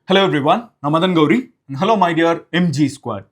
Hello everyone, I'm Madan Gauri and hello my dear MG squad.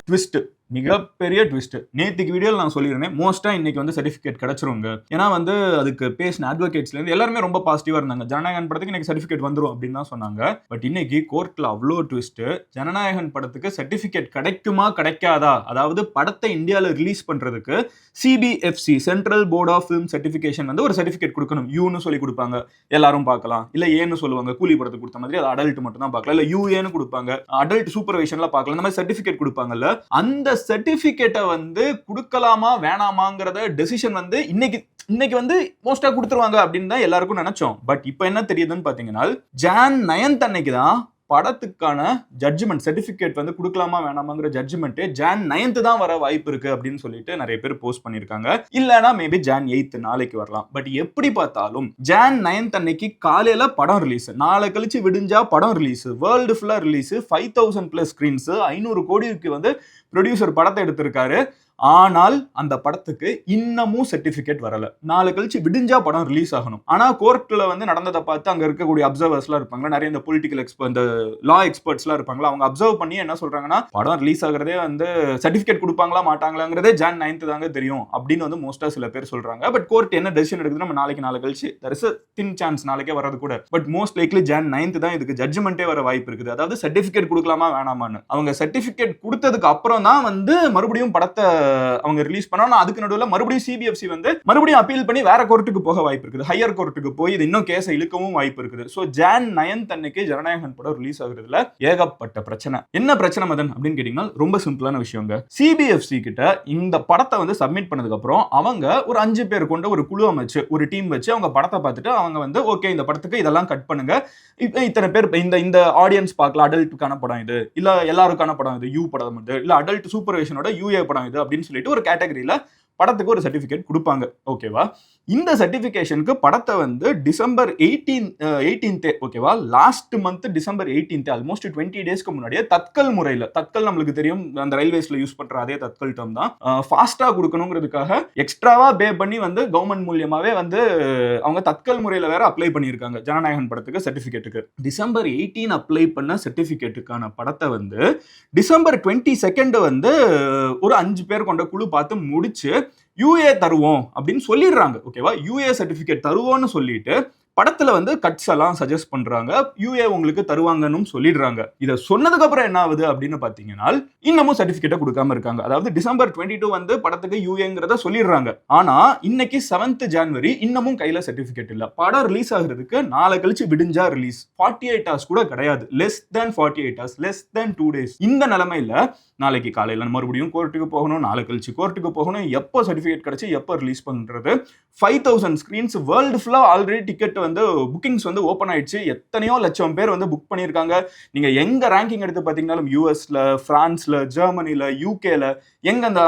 Twist. மிகப்பெரிய twist. நேற்றுக்கு வீடியோவில் நான் சொல்லியிருந்தேன், மோஸ்டா இன்னைக்கு வந்து சர்டிஃபிகேட் கிடைச்சிருங்க. ஏன்னா வந்து அதுக்கு பேசின அட்வொகேட்ஸ்லேருந்து எல்லாருமே ரொம்ப பாசிட்டிவா இருந்தாங்க. ஜனநாயகன் படத்துக்கு இன்னைக்கு சர்டிஃபிகேட் வந்துடும் அப்படின்னு தான் சொன்னாங்க. பட் இன்னைக்கு கோர்ட்ல அவ்வளோ ட்விஸ்ட். ஜனநாயகன் படத்துக்கு சர்டிஃபிகேட் கிடைக்குமா கிடைக்காதா, அதாவது படத்தை இந்தியாவில் ரிலீஸ் பண்றதுக்கு CBFC central board of film certification வந்து ஒரு சர்டிஃபிகேட் கொடுக்கணும். யூன்னு சொல்லி கொடுப்பாங்க, எல்லாரும் பார்க்கலாம். இல்ல ஏன்னு சொல்லுவாங்க, கூலி படத்துக்கு கொடுத்த மாதிரி அது அடல்ட் மட்டும் தான் பார்க்கலாம். இல்ல யூஏன்னு கொடுப்பாங்க, அடல்ட் சூப்பர்வைஷன்ல பார்க்கலாம். இந்த மாதிரி சர்டிஃபிகேட் கொடுப்பாங்கல்ல, அந்த சர்டிபிகேட்டை வந்து கொடுக்கலாமா வேணாமாங்கிறத டெசிஷன் வந்து இன்னைக்கு வந்து மோஸ்டா கொடுத்துருவாங்க அப்படின்னு தான் எல்லாருக்கும் நினைச்சோம். பட் இப்போ என்ன தெரியுதுன்னு பாத்தீங்கன்னா, ஜான் 9 அன்னைக்கு தான் படத்துக்கான ஜட்ஜ்மெண்ட் சர்டிபிகேட் வந்து கொடுக்கலாமா வேணாமாங்கிற ஜட்ஜ்மெண்ட் ஜான் 9 தான் வர வாய்ப்பு இருக்கு அப்படின்னு சொல்லிட்டு நிறைய பேர் போஸ்ட் பண்ணிருக்காங்க. இல்லனா மேபி ஜான் 8 நாளைக்கு வரலாம். பட் எப்படி பார்த்தாலும் ஜான் 9 அன்னைக்கு காலையில படம் ரிலீஸ், நாளை கழிச்சு விடிஞ்சா படம் ரிலீஸ், வேர்ல்டு ஃபுல்லா ரிலீஸ், 5000+ ஸ்கிரீன்ஸ், 500 கோடிக்கு வந்து ப்ரொடியூசர் படத்தை எடுத்திருக்காரு. ஆனால் அந்த படத்துக்கு இன்னமும் சர்டிபிகேட் வரல. நாளை கழிச்சு விடிஞ்சா படம் ரிலீஸ் ஆகணும். ஆனா கோர்ட்ல வந்து நடந்ததை பார்த்து அங்க இருக்கக்கூடிய அப்சர்வர்ஸ்லாம் இருப்பாங்க, நிறைய இந்த பொலிட்டிக்கல் எக்ஸ்பர்ட், இந்த லா எக்ஸ்பர்ட்ஸ்லாம் இருப்பாங்களா, அவங்க அப்சர்வ் பண்ணி என்ன சொல்றாங்கன்னா, படம் ரிலீஸ் ஆகிறதே வந்து சர்டிபிகேட் கொடுப்பாங்களா மாட்டாங்களாங்கிறதே ஜான் 9 தாங்க தெரியும் அப்படின்னு வந்து மோஸ்டா சில பேர் சொல்றாங்க. பட் கோர்ட் என்ன டெசிஷன் எடுக்குது நம்ம நாளை கழிச்சு, there is a thin chance நாளைக்கே வரது கூட. பட் மோஸ்ட் லைக்லி ஜான் 9 தான் இதுக்கு ஜட்ஜ்மெண்டே வர வாய்ப்பு இருக்குது. அதாவது சர்டிபிகேட் கொடுக்கலாமா வேணாமான்னு. அவங்க சர்டிபிகேட் கொடுத்ததுக்கு அப்புறம் தான் வந்து மறுபடியும் படத்தை அவங்க ரிலீஸ் பண்ணா, அதுக்கு நடுவில் மறுபடியும் சிபிஎஃப்சி வந்து மறுபடியும் அப்பீல் பண்ணி வேற கோர்ட்டுக்கு போக வாய்ப்பு இருக்குது. ஹையர் கோர்ட்டுக்கு போய் இது இன்னும் கேஸை இழுக்கவும் வாய்ப்பு இருக்குது. சோ ஜான் 9 அன்னைக்கு ஜனநாயகன் படம் ரிலீஸ் ஆகுறதுல ஏகப்பட்ட பிரச்சனை. என்ன பிரச்சனை மதன் அப்படின்னு கேட்டீங்கன்னா, ரொம்ப சிம்பிளான விஷயங்க. சிபிஎஃப்சி கிட்ட இந்த படத்தை வந்து சப்மிட் பண்ணதுக்கு அப்புறம் அவங்க ஒரு 5 பேர் கொண்ட ஒரு குழு அமைச்சு, ஒரு டீம் வச்சு அவங்க படத்தை பார்த்துட்டு அவங்க வந்து ஓகே இந்த படத்துக்கு இதெல்லாம் கட் பண்ணுங்க, இத்தனை பேர் இந்த ஆடியன்ஸ் பார்க்கலாம், அடல்ட்டுக்கான படம் இது, இல்ல எல்லாருக்கான படம் இது, யூ படம் இது, இல்ல அடல்ட் சூப்பர்வைஷனோட யூஏ படம் இது அப்படின்னு சொல்லிட்டு ஒரு கேட்டகரியில படத்துக்கு ஒரு சர்டிபிகேட் கொடுப்பாங்க. ஓகேவா? இந்த சர்டிபிகேஷனுக்கு படத்தை வந்து டிசம்பர் 18 ஓகேவா, லாஸ்ட் மந்த் டிசம்பர் 18 ஆல்மோஸ்ட் 20 டேஸ்க்கு முன்னாடியே தட்கல் முறையில், தட்கல் நம்மளுக்கு தெரியும் அந்த ரயில்வேஸ்ல யூஸ் பண்ற அதே தட்கல் டேர்ம் தான், ஃபாஸ்டா கொடுக்கணுங்கிறதுக்காக எக்ஸ்ட்ராவா பே பண்ணி வந்து கவர்மெண்ட் மூலியமாவே வந்து அவங்க தட்கல் முறையில் வேற அப்ளை பண்ணியிருக்காங்க ஜனநாயகன் படத்துக்கு சர்டிபிகேட்டுக்கு. டிசம்பர் 18 அப்ளை பண்ண சர்டிபிகேட்டுக்கான படத்தை வந்து டிசம்பர் 22 வந்து ஒரு 5 பேர் கொண்ட குழு பார்த்து முடிச்சு யூஏ தருவோம் அப்படின்னு சொல்லிடுறாங்க. ஓகேவா? யூஏ சர்டிபிகேட் தருவோம்னு சொல்லிட்டு படத்துல வந்து கட்ஸ் எல்லாம் சஜஸ்ட் பண்றாங்க, யூஏ உங்களுக்கு தருவாங்கன்னு சொல்லிடுறாங்க. இதை சொன்னதுக்கு அப்புறம் என்ன ஆகுது அப்படின்னு பாத்தீங்கன்னா, இன்னமும் சர்டிபிகேட்டை கொடுக்காம இருக்காங்க. அதாவது டிசம்பர் 22 வந்து படத்துக்கு யூஏங்கிறத சொல்லிடுறாங்க. ஆனா இன்னைக்கு 7th ஜனவரி இன்னமும் கையில சர்டிபிகேட் இல்ல. படம் ரிலீஸ் ஆகுறதுக்கு நாளை கழிச்சு விடிஞ்சா ரிலீஸ், 48 hours கூட கிடையாது, less than 48 hours, less than 2 days. இந்த நிலைமையில நாளைக்கு காலையில மறுபடியும் கோர்ட்டுக்கு போகணும், நாளை கழிச்சு கோர்ட்டுக்கு போகணும், எப்போ சர்டிபிகேட் கிடைச்சு எப்போ ரிலீஸ் பண்றது. 5000 ஸ்கிரீன்ஸ் வேர்ல்டு ஃபுல்லா ஆல்ரெடி டிக்கெட் வந்து புக்கிங்ஸ் வந்து ஓப்பன் ஆயிடுச்சு. எத்தனையோ லட்சம் பேர் வந்து புக் பண்ணியிருக்காங்க. நீங்க எங்க ரேங்கிங் எடுத்து பாத்தீங்கன்னாலும் யூஎஸ்ல, பிரான்ஸ்ல, ஜெர்மனில, யூகேல எங்க அந்த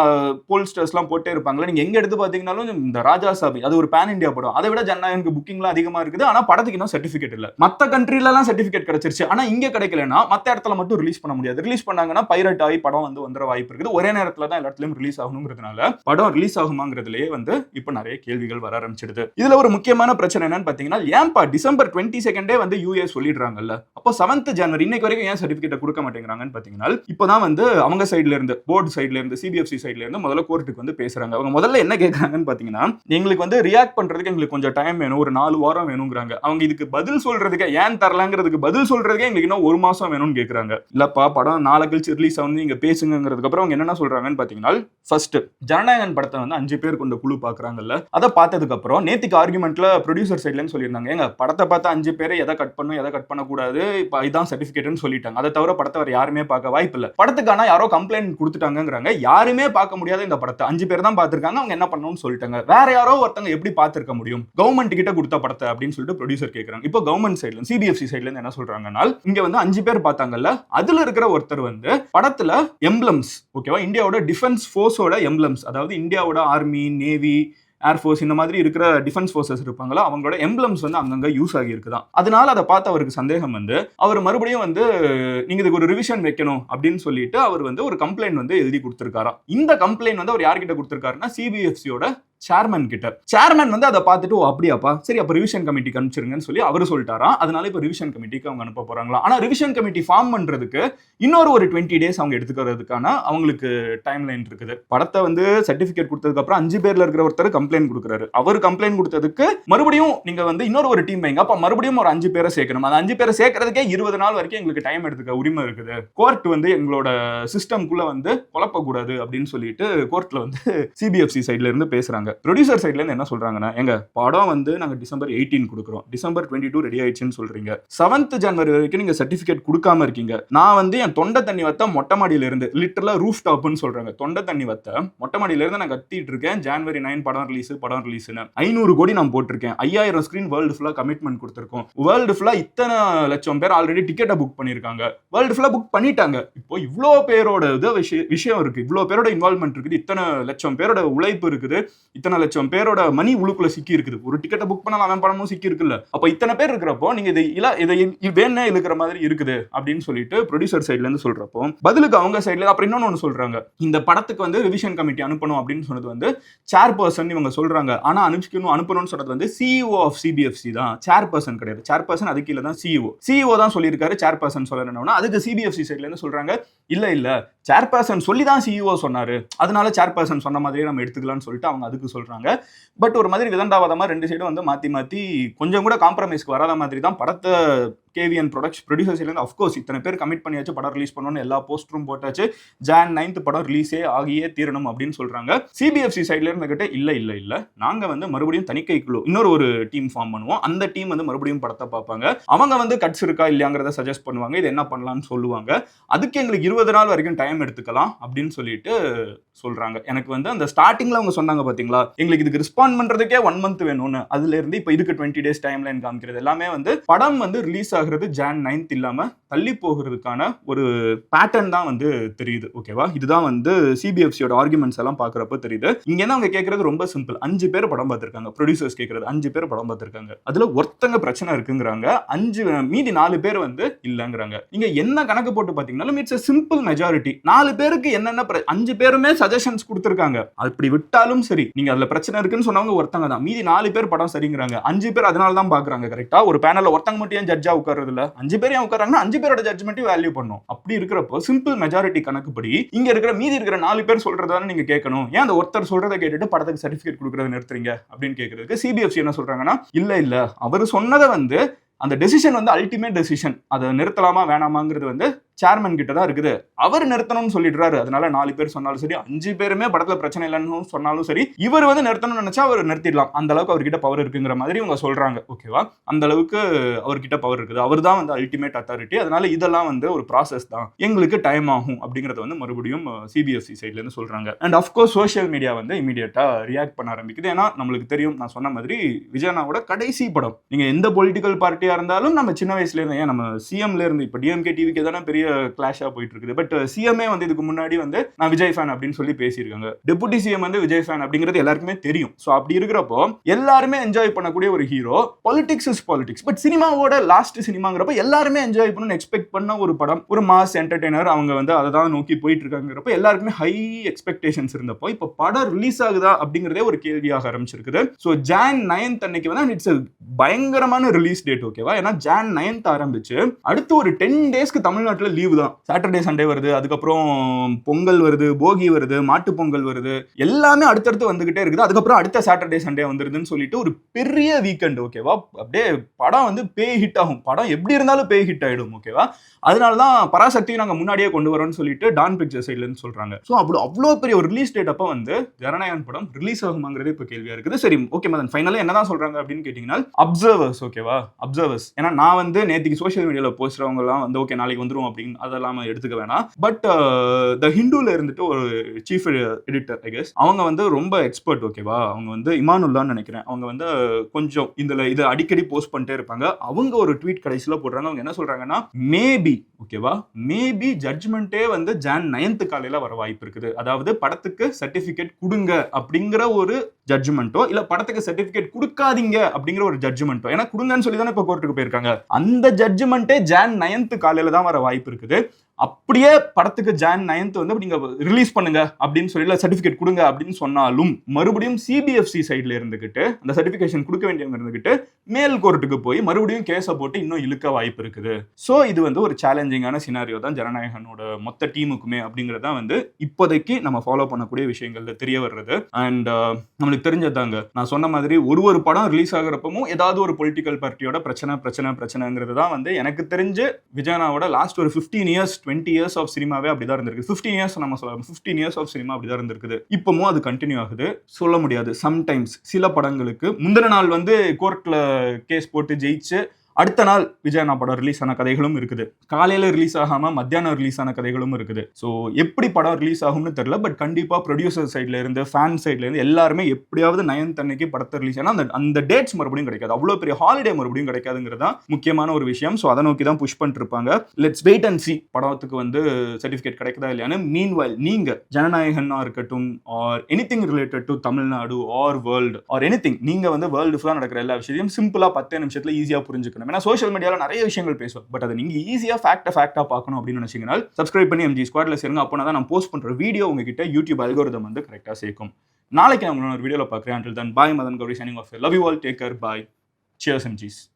போல்ஸ்டர்ஸ்லாம் போட்டே இருப்பாங்களா, நீங்க எங்க எடுத்து பாத்தீங்கன்னாலும் இந்த ராஜா சாபி அது ஒரு பேன் இந்தியா படம், அதை விட ஜனநாயகனுக்கு புக்கிங்லாம் அதிகமா இருக்குது. ஆனா படத்துக்கு இன்னும் சர்டிபிகேட் இல்ல. மத்த கண்ட்ரில எல்லாம் சர்டிபிகேட் கிடைச்சிருச்சு, ஆனா இங்க கிடைக்கலன்னா மத்த இடத்துல மட்டும் ரிலீஸ் பண்ண முடியாது. ரிலீஸ் பண்ணாங்கன்னா பைரட் ஆகி படம் வந்து வந்துற வாய்ப்பு இருக்குது. ஒரே நேரத்துல தான் எல்லா இடத்துலயும் ரிலீஸ் ஆகணுங்கிறதுனால படம் ரிலீஸ் ஆகுமாங்கிறதுலயே வந்து இப்ப நிறைய கேள்விகள் வர ஆரம்பிச்சிடுது. இதுல ஒரு முக்கியமான பிரச்சனை என்னன்னு பாத்தீங்கன்னா, ஏன்பா டிசம்பர் 22 வந்து யூஏ சொல்லிடுறாங்கல்ல, அப்போ 7th ஜனவரி இன்னைக்கு வரைக்கும் ஏன் சர்டிபிகேட் கொடுக்க மாட்டேங்கிறாங்கன்னு பாத்தீங்கன்னா, இப்பதான் வந்து அவங்க சைடுல இருந்து, போர்டு சைடுல இருந்து, சிபிஎஃப்சி சைடுல இருந்து முதல்ல கோர்ட்டுக்கு வந்து பேசுறாங்க. அவங்க முதல்ல என்ன கேட்கறாங்கன்னு பாத்தீங்கன்னா, எங்களுக்கு வந்து ரியாக்ட் பண்றதுக்கு எங்களுக்கு கொஞ்சம் டைம் வேணும், ஒரு 4 வாரம் வேணுங்கிறாங்க. அவங்க இதுக்கு பதில் சொல்றதுக்கு, ஏன் தரலாங்கிறதுக்கு பதில் சொல்றதுக்கே எங்களுக்கு இன்னும் 1 மாசம் வேணும்னு கேட்கறாங்க. இல்லப்பா படம் நாளை கழிச்சு ரிலீஸ் ஆகுது, நீங்க பேசுங்கிறதுக்கு அப்புறம் அவங்க என்ன சொல்றாங்கன்னு பாத்தீங்கன்னா, ஃபர்ஸ்ட் ஜனநாயகன் படத்தை வந்து 5 பேர் கொண்ட குழு பாக்குறாங்கல்ல, அதை பார்த்ததுக்கு அப்புறம் நேத்திக்கு ஆர்குமெண்ட்ல ப்ரொடியூசர் சைட்ல சொல்லியிருந்தாங்க, எங்க படத்தை பார்த்து 5 பேரை எதை கட் பண்ணும் எதை கட் பண்ணக்கூடாது, இப்போ இதான் சர்டிபிகேட்னு சொல்லிட்டாங்க. அதை தவிர படத்தை வேற யாருமே பார்க்க வாய்ப்பு இல்லை. படத்துக்கான யாரோ கம்ப்ளைண்ட் கொடுத்துட்டாங்கிறாங்க. யாருமே பார்க்க முடியாத இந்த படத்தை 5 பேர் தான் பார்த்திருக்காங்க. அவங்க என்ன பண்ணணும்னு சொல்லிட்டாங்க. வேற யாரோ ஒருத்தங்க எப்படி பார்த்திருக்க முடியும் கவர்மெண்ட் கிட்ட கொடுத்த படத்தை அப்படின்னு சொல்லிட்டு ப்ரொடியூசர் கேட்கறாங்க. இப்போ கவர்மெண்ட் சைட்ல சிபிஎஃப்சி சைட்ல இருந்து என்ன சொல்றாங்கன்னா, இங்க வந்து 5 பேர் பார்த்தாங்கல்ல, அதுல இருக்கிற ஒருத்தர் வந்து படத்துல எம்ப்ளம்ஸ், ஓகேவா, இந்தியாவோட டிஃபென்ஸ் ஃபோர்ஸோட எம்ப்ளம்ஸ், அதாவது இந்தியாவோட ஆர்மி, நேவி, ஏர்ஃபோர்ஸ் இந்த மாதிரி இருக்கிற டிஃபென்ஸ் ஃபோர்ஸஸ் இருப்பாங்களா, அவங்களோட எம்ப்ளம்ஸ் வந்து அங்கங்க யூஸ் ஆகி இருக்குதான். அதனால அதை பார்த்து அவருக்கு சந்தேகம் வந்து அவர் மறுபடியும் வந்து நீங்க இதுக்கு ஒரு ரிவிஷன் வைக்கணும் அப்படின்னு சொல்லிட்டு அவர் வந்து ஒரு கம்ப்ளைண்ட் வந்து எழுதி கொடுத்திருக்காராம். இந்த கம்ப்ளைண்ட் வந்து அவர் யார்கிட்ட கொடுத்திருக்காருன்னா சிபிஎஃப்சியோட சேர்மன் கிட்ட. சேர்மன் வந்து அதை பார்த்துட்டு அப்படியாப்பா சரி அப்ப ரிவிஷன் கமிட்டிக்கு அனுப்பிச்சிருங்கன்னு சொல்லி அவரு சொல்லிட்டாராம். அதனால இப்ப ரிவிஷன் கமிட்டிக்கு அவங்க அனுப்ப போறாங்களா. ஆனா ரிவிஷன் கமிட்டி ஃபார்ம் பண்றதுக்கு இன்னொரு ஒரு 20 டேஸ் அவங்க எடுத்துக்கிறதுக்கான அவங்களுக்கு டைம் லைன் இருக்குது. படத்தை வந்து சர்டிபிகேட் கொடுத்ததுக்கு அப்புறம் 5 பேர்ல இருக்கிற ஒருத்தர் கம்ப்ளைண்ட் கொடுக்குறாரு. அவர் கம்ப்ளைண்ட் கொடுத்ததுக்கு மறுபடியும் நீங்க வந்து இன்னொரு ஒரு டீம் வைங்க, அப்ப மறுபடியும் ஒரு 5 பேரை சேர்க்கணும். அந்த 5 பேரை சேர்க்கறதுக்கே 20 நாள் வரைக்கும் எங்களுக்கு டைம் எடுத்துக்க உரிமை இருக்குது. கோர்ட் வந்து எங்களோட சிஸ்டம்குள்ள வந்து குழப்பக்கூடாது அப்படின்னு சொல்லிட்டு கோர்ட்ல வந்து சிபிஎஃப்சி சைட்ல இருந்து பேசுறாங்க. ப்ரொடியூசர் சைட்ல இருந்து என்ன சொல்றாங்கன்னா, எங்க படம் வந்து நாங்க டிசம்பர் 18 கொடுக்குறோம், டிசம்பர் 22 ரெடி ஆயிடுச்சுன்னு சொல்றீங்க, 7th ஜனவரி வரைக்கும் நீங்க சர்டிபிகேட் கொடுக்காம இருக்கீங்க. நான் வந்து என் தொண்டை தண்ணி வத்த மொட்டை மாடியில இருந்து லிட்டரலா ரூஃப் டாப்னு சொல்றாங்க, தொண்டை தண்ணி வத்த மொட்டை மாடியில இருந்து நான் கத்திட்டு இருக்கேன். ஜனவரி 9 படம் ரிலீஸ்னு 500 கோடி நான் போட்டிருக்கேன், 5000 ஸ்கிரீன் வேர்ல்டு ஃபுல்லா கமிட்மெண்ட் கொடுத்திருக்கோம், வேர்ல்டு ஃபுல்லா இத்தனை லட்சம் பேர் ஆல்ரெடி டிக்கெட்டை புக் பண்ணிருக்காங்க, வேர்ல்டு ஃபுல்லா புக் பண்ணிட்டாங்க. இப்போ இவ்வளோ பேரோட விஷயம் இருக்கு, இவ்வளோ பேரோட இன்வால்வ்மெண்ட் இருக்குது, இத்தனை லட்சம் பேரோட உழைப்பு இருக்குது, இத்தனை லட்சம் பேரோட மணி உள்ளுக்குள்ள சிக்கி இருக்குது. ஒரு டிக்கெட்டை புக் பண்ணலாம் அவன் பணமும் சிக்கி இருக்குல்ல. அப்ப இத்தனை பேர் இருக்கிறப்போ நீங்க இதை வேணே இழுக்கிற மாதிரி இருக்குது அப்படின்னு சொல்லிட்டு ப்ரொடியூசர் சைட்ல இருந்து சொல்றப்போ பதிலுக்கு அவங்க சைட்ல அப்புறம் இன்னொன்னு சொல்றாங்க, இந்த படத்துக்கு வந்து ரிவிஷன் கமிட்டி அனுப்பணும் அப்படின்னு சொன்னது வந்து சேர்பர்சன் இவங்க சொல்றாங்க. ஆனா அனுப்பணும்னு சொன்னது வந்து சிஇஓ ஆஃப் சிபிஎஃப்சி தான், சேர்பர்சன் கிடையாது. சேர்பர்சன் அதுக்கு கீழ தான் சிஇஓ தான் சொல்லியிருக்காரு. சேர்பர்சன் சொல்லணும்னா அதுக்கு சிபிஎஃப்சி சைட்ல இருந்து சொல்றாங்க, இல்ல சேர்பர்சன் சொல்லி தான் சிஇஓ சொன்னாரு, அதனால சேர்பர்சன் சொன்ன மாதிரியே நம்ம எடுத்துக்கலாம்னு சொல்லிட்டு அவங்க அதுக்கு சொல்றாங்க. பட் ஒரு மாதிரி விதண்டாவாதமா ரெண்டு சைடும் வந்து மாத்தி கொஞ்சம் கூட காம்ப்ரமைஸ்க்கு வராத மாதிரி தான் படத்தை கேவிஎன் ப்ரொடியூசர்ஸ்ல இருந்து அஃப்கோர்ஸ் இத்தனை பேர் கமிட் பண்ணியாச்சு, படம் ரிலீஸ் பண்ணணும்னு எல்லா போஸ்டரும் போட்டாச்சு, Jan 9th படம் ரிலீஸே ஆகியே தீரணும் அப்படின்னு சொல்றாங்க. சிபிஎஃப்சி சைட்ல இருந்துகிட்ட இல்ல நாங்க வந்து மறுபடியும் தணிக்கை குழு இன்னொரு ஒரு டீம் ஃபார்ம் பண்ணுவோம், அந்த டீம் வந்து மறுபடியும் படத்தை பார்ப்பாங்க, அவங்க வந்து கட்ஸ் இருக்கா இல்லையாங்கிறத சஜஸ்ட் பண்ணுவாங்க, இது என்ன பண்ணலாம்னு சொல்லுவாங்க, அதுக்கு எங்களுக்கு 20 நாள் வரைக்கும் டைம் எடுத்துக்கலாம் அப்படின்னு சொல்லிட்டு சொல்றாங்க. எனக்கு வந்து அந்த ஸ்டார்டிங்ல அவங்க சொன்னாங்க பாத்தீங்களா, எங்களுக்கு இதுக்கு ரெஸ்பாண்ட் பண்றதுக்கே 1 month வேணும்னு, அதுல இருந்து இப்ப இதுக்கு 20 days டைம் லைன் காமிக்கிறது எல்லாமே வந்து படம் வந்து ரிலீஸ் ஆகிறது Jan 9th இல்லாம தள்ளி போகிறதுக்கான ஒரு பேட்டர்ன் தான் வந்து தெரியுது. ஓகேவா, இதுதான் வந்து சிபிஎஃப்சியோட ஆர்குமெண்ட்ஸ் எல்லாம் பாக்குறப்ப தெரியுது. இங்க என்ன அவங்க கேட்கறது ரொம்ப சிம்பிள், 5 பேர் படம் பார்த்திருக்காங்க, ப்ரொடியூசர்ஸ் கேட்கறது 5 பேர் படம் பார்த்திருக்காங்க, அதுல ஒருத்தங்க பிரச்சனை இருக்குங்கிறாங்க, 5 மீதி 4 பேர் வந்து இல்லங்கிறாங்க. நீங்க என்ன கணக்கு போட்டு பாத்தீங்கன்னா இட்ஸ் a simple majority. 4 பேருக்கு என்னென்ன 5 பேருமே சஜஷன்ஸ் கொடுத்திருக்காங்க, அப்படி விட்டாலும் சரி நீங்க அதுல பிரச்சனை இருக்குன்னு சொன்னவங்க ஒருத்தங்க தான், மீதி 4 பேர் படம் சரிங்கிறாங்க, 5 பேர் அதனால தான் பாக்குறாங்க. கரெக்டா, ஒரு பேனல்ல ஒருத்தங்க மட்டும் ஏன் ஜட்ஜா உட்கார்றது இல்ல, 5 பேர் ஏன் உட்காராங்கன்னா 5 பேரோட ஜட்ஜ்மெண்ட்டையும் வேல்யூ பண்ணும். அப்படி இருக்கிறப்போ சிம்பிள் மெஜாரிட்டி கணக்குப்படி இங்க இருக்கிற மீதி இருக்கிற 4 பேர் சொல்றதானே நீங்க கேட்கணும், ஏன் அந்த ஒருத்தர் சொல்றதை கேட்டுட்டு படத்துக்கு சர்டிபிகேட் கொடுக்கறத நிறுத்துறீங்க அப்படின்னு கேட்கறதுக்கு சிபிஎஃப்சி என்ன சொல்றாங்கன்னா, இல்ல அவர் சொன்னதை வந்து அந்த டெசிஷன் வந்து அல்டிமேட் டெசிஷன், அதை நிறுத்தலாமா வேணாமாங்கிறது வந்து சேர்மன் கிட்ட தான் இருக்குது, அவர் நிறுத்தணும்னு சொல்லிடுறாரு. அதனால 4 பேர் சொன்னாலும் சரி, 5 பேருமே படத்துல பிரச்சனை இல்லைன்னு சொன்னாலும் சரி, இவர் வந்து நிறுத்தணும்னு நினைச்சா அவர் நிறுத்திடலாம், அந்த அளவுக்கு அவர்கிட்ட பவர் இருக்குங்கிற மாதிரி இவங்க சொல்றாங்க. ஓகேவா, அந்த அளவுக்கு அவர்கிட்ட பவர் இருக்குது, அவர் தான் வந்து அல்டிமேட் அத்தாரிட்டி, அதனால இதெல்லாம் வந்து ஒரு ப்ராசஸ் தான், எங்களுக்கு டைம் ஆகும் அப்படிங்கறத வந்து மறுபடியும் சிபிஎஃப்சி சைட்ல இருந்து சொல்றாங்க. அண்ட் அஃப்கோர்ஸ் சோஷியல் மீடியா வந்து இமீடியட்டா ரியாக்ட் பண்ண ஆரம்பிக்குது. ஏன்னா நம்மளுக்கு தெரியும், நான் சொன்ன மாதிரி விஜயனாவோட கடைசி படம், நீங்க எந்த பொலிட்டிக்கல் பார்ட்டியா இருந்தாலும் நம்ம சின்ன வயசுல இருந்து, ஏன் நம்ம சிஎம்ல இருந்து இப்ப டிஎம்கே டிவிக்கு தானே பெரிய கிளாஷா போயிட்டு இருக்குது, பட் சிஎம்ஏ வந்து இதுக்கு முன்னாடி வந்து நான் விஜய் ஃபேன் அப்படின்னு சொல்லி பேசியிருக்காங்க, டெபுட்டி சிஎம் வந்து விஜய் ஃபேன் அப்படிங்கிறது எல்லாருக்குமே தெரியும். சோ அப்படி இருக்கிறப்போ எல்லாருமே என்ஜாய் பண்ணக்கூடிய ஒரு hero, politics is politics, but சினிமாவோட லாஸ்ட் சினிமாங்கிறப்ப எல்லாருமே என்ஜாய் பண்ணணும்னு எக்ஸ்பெக்ட் பண்ண ஒரு படம், ஒரு மாஸ் என்டர்டெய்னர், அவங்க வந்து அதை தான் நோக்கி போயிட்டு இருக்காங்கிறப்ப எல்லாருக்குமே ஹை எக்ஸ்பெக்டேஷன்ஸ் இருந்தப்போ இப்போ படம் ரிலீஸ் ஆகுதா அப்படிங்கிறதே ஒரு கேள்வியாக ஆரம்பிச்சிருக்குது. ஸோ Jan 9th அன்னைக்கு வந்து இட்ஸ் பயங்கரமான ரிலீஸ் டேட். ஓகேவா, ஏன்னா Jan 9th ஆரம்பிச்சு அடுத்து ஒரு 10 daysக்கு தமிழ்நாட்டில் லீவு தான், சாட்டர்டே சண்டே வருது, அதுக்கப்புறம் பொங்கல் வருது, போகி வருது, மாட்டு பொங்கல் வருது, எல்லாமே அடுத்தடுத்து வந்துகிட்டே இருக்குது, அதுக்கப்புறம் அடுத்த சாட்டர்டே சண்டே வந்துருதுன்னு சொல்லிட்டு ஒரு பெரிய வீக்கெண்ட். ஓகேவா, அப்படியே படம் வந்து பேய் ஹிட் ஆகும், படம் எப்படி இருந்தாலும் பேய் ஹிட் ஆயிடும். ஓகேவா, அதனாலதான் பராசக்தியை நாங்க முன்னாடியே கொண்டு வரோம்னு சொல்லிட்டு டான் பிக்சர் சைட்ல இருந்து சொல்றாங்க. ஸோ அப்படி அவ்வளோ பெரிய ஒரு ரிலீஸ் டேட் அப்போ வந்து ஜனநாயகன் படம் ரிலீஸ் ஆகுமாங்கிறது இப்போ கேள்வியா இருக்குது. சரி, ஓகே மதன், ஃபைனலா என்னதான் சொல்றாங்க அப்படின்னு கேட்டீங்கன்னா அப்சர்வர்ஸ். ஓகேவா, அப்சர்வர்ஸ், ஏன்னா நான் வந்து நேற்றுக்கு சோஷியல் மீடியாவில் போஸ்டவங்க எல்லாம் வந்து ஓகே நாளைக்கு வந்துரும் அப்படின்னு அதெல்லாம் எடுத்துக்க வேணாம். பட் த ஹிந்துல இருந்துட்டு ஒரு சீஃப் எடிட்டர் ஐ கெஸ், அவங்க வந்து ரொம்ப எக்ஸ்பர்ட். ஓகேவா, அவங்க வந்து இமானுல்லான்னு நினைக்கிறேன், அவங்க வந்து கொஞ்சம் இதை அடிக்கடி போஸ்ட் பண்ணிட்டே இருப்பாங்க. அவங்க ஒரு ட்வீட் கடைசியில் போடுறாங்க, அவங்க என்ன சொல்றாங்கன்னா மேபி, ஓகேவா, மேபி ஜட்ஜ்மெண்ட்டே வந்து Jan 9th காலையில வர வாய்ப்பு இருக்குது. அதாவது படத்துக்கு சர்டிபிகேட் கொடுங்க அப்படிங்கிற ஒரு ஜட்ஜ்மெண்ட்டோ இல்ல படத்துக்கு சர்டிபிகேட் கொடுக்காதீங்க அப்படிங்கிற ஒரு ஜட்ஜ்மெண்ட்டோ, ஏன்னா கொடுங்கன்னு சொல்லி தானே இப்போ கோர்ட்டுக்கு போயிருக்காங்க, அந்த ஜட்ஜ்மெண்ட்டே Jan 9th காலையில தான் வர வாய்ப்பு இருக்குது. அப்படியே படத்துக்கு ஜான் 9th வந்து நீங்க ரிலீஸ் பண்ணுங்க அப்படின்னு சொல்லி சர்டிபிகேட் கொடுங்க அப்படின்னு சொன்னாலும் மறுபடியும் சிபிஎஃப்சி சைட்ல இருந்துகிட்டு அந்த சர்டிபிகேஷன் கொடுக்க வேண்டியவங்க இருந்துகிட்டு மேல் கோர்ட்டுக்கு போய் மறுபடியும் கேஸை போட்டு இன்னும் இழுக்க வாய்ப்பு இருக்குது. ஸோ இது வந்து ஒரு சேலஞ்சிங்கான சினாரியோ தான் ஜனநாயகனோட மொத்த டீமுக்குமே அப்படிங்கறத வந்து இப்போதைக்கு நம்ம ஃபாலோ பண்ணக்கூடிய விஷயங்கள்ல தெரிய வர்றது. அண்ட் நம்மளுக்கு தெரிஞ்சதாங்க, நான் சொன்ன மாதிரி ஒரு படம் ரிலீஸ் ஆகிறப்பமும் ஏதாவது ஒரு பொலிட்டிக்கல் பார்ட்டியோட பிரச்சனைங்கிறது தான் வந்து எனக்கு தெரிஞ்சு விஜயனாவோட லாஸ்ட் ஒரு 15 இயர்ஸ் 20 இயர்ஸ் ஆஃப் சினிமாவே அப்படிதான் இருந்திருக்கு. 15 இயர்ஸ் நம்ம சொல்லலாம், 15 இயர்ஸ் ஆஃப் சினிமா அப்படிதான் இருந்திருக்குது. இப்பவும் அது கண்டினியூ ஆகுது. சொல்ல முடியாது. சம்டைம்ஸ் சில படங்களுக்கு முந்தின நாள் வந்து கோர்ட்ல கேஸ் போட்டு ஜெயிச்சு அடுத்த நாள் விஜயனா படம் ரிலீஸ் ஆன கதைகளும் இருக்குது. காலையில ரிலீஸ் ஆகாம மத்தியானம் ரிலீஸ் ஆன கதைகளும் இருக்குது. ஸோ எப்படி படம் ரிலீஸ் ஆகும்னு தெரியல. பட் கண்டிப்பா ப்ரொடியூசர் சைட்ல இருந்து ஃபேன் சைட்ல இருந்து எல்லாருமே எப்படியாவது 9th அன்னைக்கு படத்தை ரிலீஸ் ஆனா அந்த டேட்ஸ் மறுபடியும் கிடைக்காது. அவ்வளவு பெரிய ஹாலிடே மறுபடியும் கிடைக்காதுங்கிறது தான் முக்கியமான ஒரு விஷயம். ஸோ அதை நோக்கி தான் புஷ் பண்ணிட்டு இருப்பாங்க. லெட்ஸ் வெயிட் அண்ட் சி படத்துக்கு வந்து சர்டிபிகேட் கிடைக்குதா இல்லையான்னு. மீன்வைல் நீங்க ஜனநாயகனா இருக்கட்டும் or anything related to Tamil Nadu R world or anything, நீங்க வந்து வேர்ல்டு ஃபுல்லா நடக்கிற எல்லா விஷயத்தையும் சிம்பிளா 10 நிமிஷத்துல ஈஸியா புரிஞ்சுக்கணும். ஏன்னா சோஷியல் மீடியால நிறைய விஷயங்கள் பேசுவோம். பட் அதை நீங்க ஈஸியா ஃபேக்டா பார்க்கணும் அப்படின்னு நினைச்சீங்கன்னா சப்ஸ்கிரைப் பண்ணி MG ஸ்குவாட்ல சேருங்க. அப்போ தான் நான் போஸ்ட் பண்ற வீடியோ உங்ககிட்ட யூடியூப் அல்கோரிதம் வந்து கரெக்டா சேர்க்கும். நாளைக்கு நான் உங்களோட ஒரு வீடியோல பார்க்குறேன். Until then, bye. Madan Gauri signing off. Love you all. Take care. Bye. Cheers MGs.